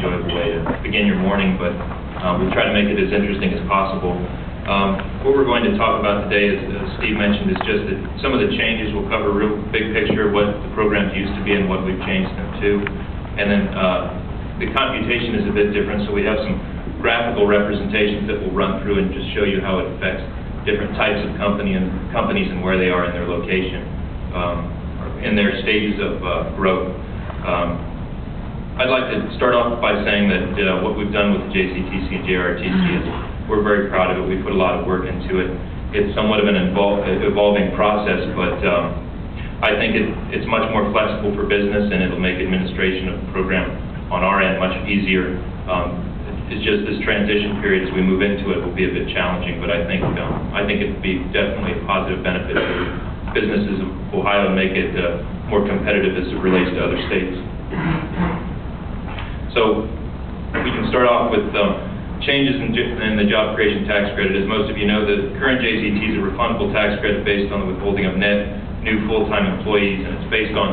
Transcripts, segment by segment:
enjoyable way to begin your morning, but we'll try to make it as interesting as possible. What we're going to talk about today, as Steve mentioned, is just that some of the changes. We'll cover a real big picture of what the programs used to be and what we've changed them to. And then the computation is a bit different, so we have some graphical representations that we'll run through and just show you how it affects different types of companies and where they are in their location, in their stages of growth. I'd like to start off by saying that what we've done with JCTC and JRTC is we're very proud of it. We put a lot of work into it. It's somewhat of an evolving process, but I think it's much more flexible for business, and it'll make administration of the program on our end much easier. It's just this transition period as we move into it will be a bit challenging, but I think it would be definitely a positive benefit to businesses of Ohio and make it more competitive as it relates to other states. So we can start off with changes in the job creation tax credit. As most of you know, the current JCT is a refundable tax credit based on the withholding of net new full-time employees, and it's based on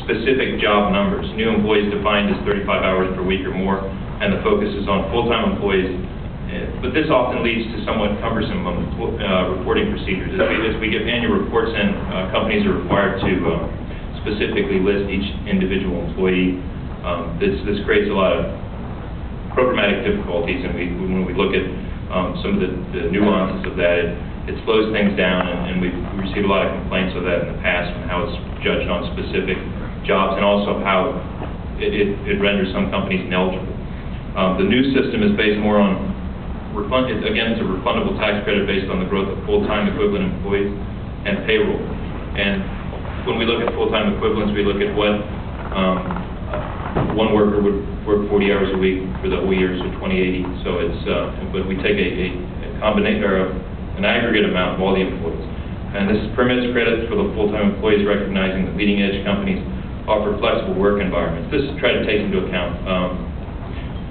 specific job numbers. New employees defined as 35 hours per week or more, and the focus is on full-time employees. But this often leads to somewhat cumbersome reporting procedures. As we get annual reports in, companies are required to specifically list each individual employee. This creates a lot of programmatic difficulties, and when we look at some of the nuances of that, it slows things down, and we've received a lot of complaints of that in the past, and how it's judged on specific jobs, and also how it renders some companies ineligible. The new system is based more on again, it's a refundable tax credit based on the growth of full-time equivalent employees and payroll. And when we look at full-time equivalents, we look at what one worker would work 40 hours a week for the whole year, so 2080. So it's but we take a combination or an aggregate amount of all the employees. And this permits credits for the full-time employees, recognizing that leading-edge companies offer flexible work environments. This is trying to take into account,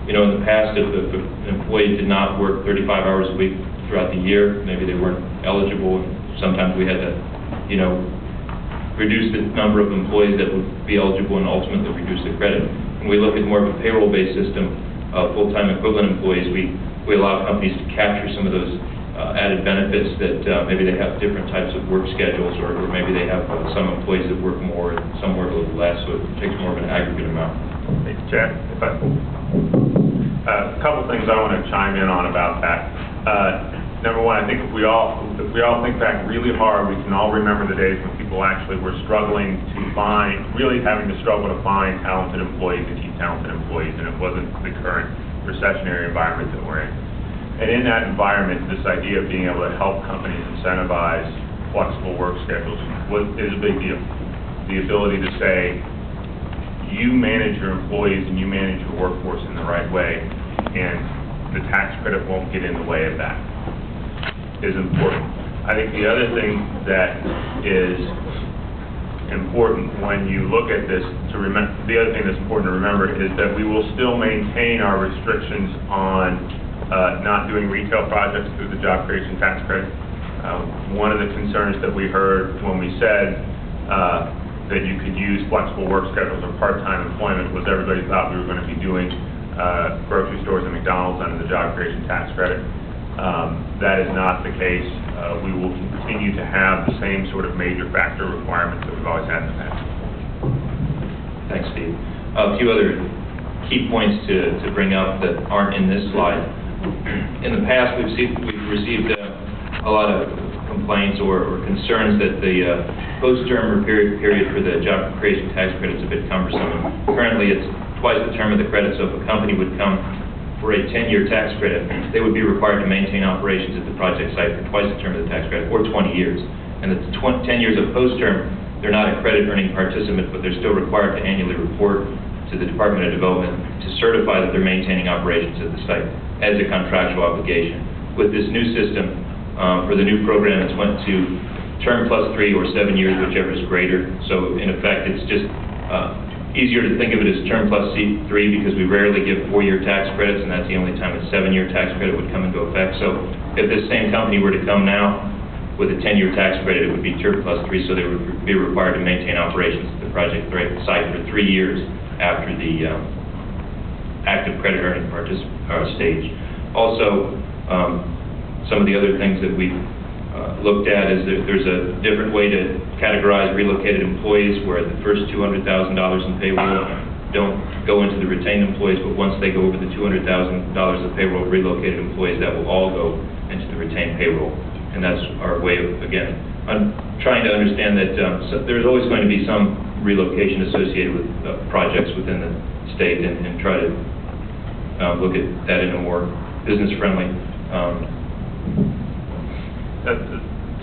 in the past, if an employee did not work 35 hours a week throughout the year, maybe they weren't eligible, and sometimes we had to, reduce the number of employees that would be eligible and ultimately reduce the credit. When we look at more of a payroll-based system, full-time equivalent employees, we allow companies to capture some of those added benefits that maybe they have different types of work schedules, or maybe they have some employees that work more and some work a little less, so it takes more of an aggregate amount. Thanks, Chad. A couple things I want to chime in on about that. Number one, I think if we all think back really hard, we can all remember the days when people actually were struggling to having to struggle to find talented employees and keep talented employees, and it wasn't the current recessionary environment that we're in. And in that environment, this idea of being able to help companies incentivize flexible work schedules is a big deal. The ability to say, you manage your employees and you manage your workforce in the right way, and the tax credit won't get in the way of that, is important. I think the other thing that is important when you look at this, the other thing that's important to remember is that we will still maintain our restrictions on not doing retail projects through the job creation tax credit. One of the concerns that we heard when we said that you could use flexible work schedules or part-time employment was everybody thought we were going to be doing grocery stores and McDonald's under the job creation tax credit. That is not the case. We will continue to have the same sort of major factor requirements that we've always had in the past. Thanks, Steve. A few other key points to bring up that aren't in this slide. In the past, we've received a lot of complaints or concerns that the post-term period for the job creation tax credit is a bit cumbersome. And currently, it's twice the term of the credit, so if a company would come for a 10-year tax credit, they would be required to maintain operations at the project site for twice the term of the tax credit, or 20 years. And the 10 years of post-term, they're not a credit-earning participant, but they're still required to annually report to the Department of Development to certify that they're maintaining operations at the site as a contractual obligation. With this new system, for the new program, it's went to term plus 3 or 7 years, whichever is greater. So in effect, it's just easier to think of it as term plus 3 because we rarely give 4-year tax credits, and that's the only time a 7-year tax credit would come into effect. So if this same company were to come now with a 10-year tax credit, it would be term plus 3, so they would be required to maintain operations at the project site for 3 years after the active credit earning stage. Also, some of the other things that we've looked at is that there's a different way to categorize relocated employees, where the first $200,000 in payroll don't go into the retained employees, but once they go over the $200,000 of payroll, relocated employees, that will all go into the retained payroll. And that's our way of, again, trying to understand that there's always going to be some relocation associated with projects within the state, and try to look at that in a more business-friendly.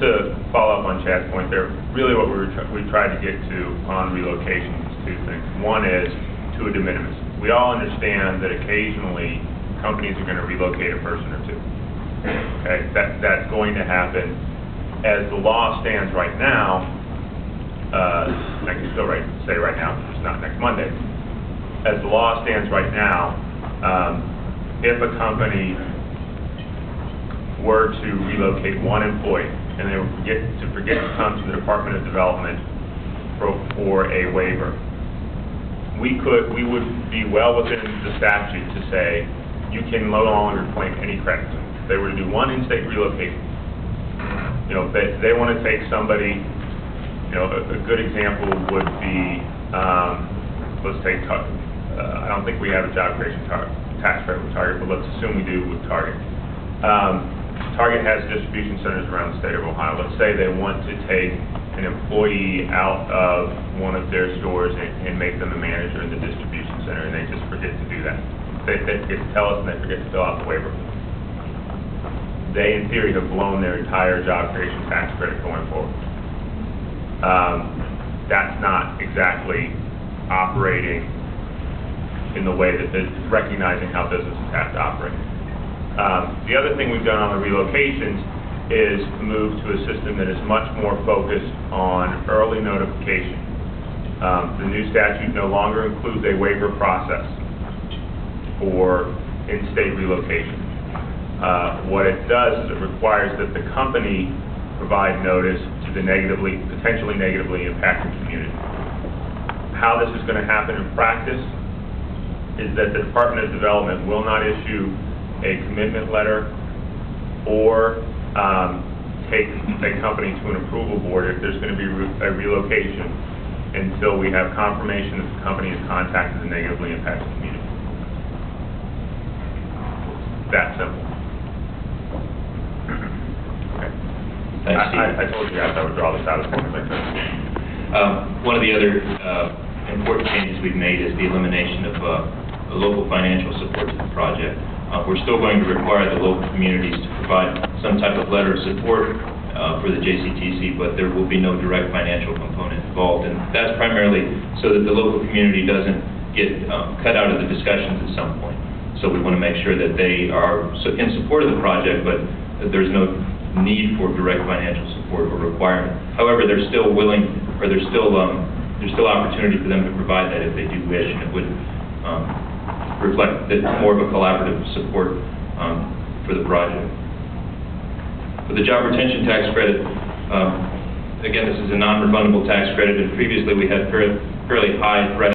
To follow up on Chad's point there, really what we tried to get to on relocation is two things. One is to a de minimis. We all understand that occasionally companies are going to relocate a person or two. Okay, that's going to happen. As the law stands right now, I can still say right now, it's not next Monday. As the law stands right now, if a company were to relocate one employee and they were forget to come to the Department of Development for a waiver, we would be well within the statute to say you can no longer claim any credit. If they were to do one in-state relocation, if they want to take somebody, a good example would be, let's take, I don't think we have a job creation tax credit with Target, but let's assume we do with Target. Target has distribution centers around the state of Ohio. Let's say they want to take an employee out of one of their stores and make them a manager in the distribution center, and they just forget to do that. They forget to tell us, and they forget to fill out the waiver. They, in theory, have blown their entire job creation tax credit going forward. That's not exactly operating in the way that recognizing how businesses have to operate. The other thing we've done on the relocations is move to a system that is much more focused on early notification. The new statute no longer includes a waiver process for in-state relocation. What it does is it requires that the company provide notice to the potentially negatively impacted community. How this is going to happen in practice is that the Department of Development will not issue a commitment letter or take a company to an approval board if there's going to be a relocation until we have confirmation that the company has contacted the negatively impacted community. That simple. Okay. Thanks, Steve. I told you guys I would draw this out as long as I could. One of the other important changes we've made is the elimination of local financial support to the project. We're still going to require the local communities to provide some type of letter of support for the JCTC, but there will be no direct financial component involved, and that's primarily so that the local community doesn't get cut out of the discussions at some point. So we want to make sure that they are in support of the project, but that there's no need for direct financial support or requirement. However, they're still willing, or there's still opportunity for them to provide that if they do wish, and it would reflect that more of a collaborative support for the project. For the job retention tax credit, again, this is a non-refundable tax credit, and previously we had fairly high thresholds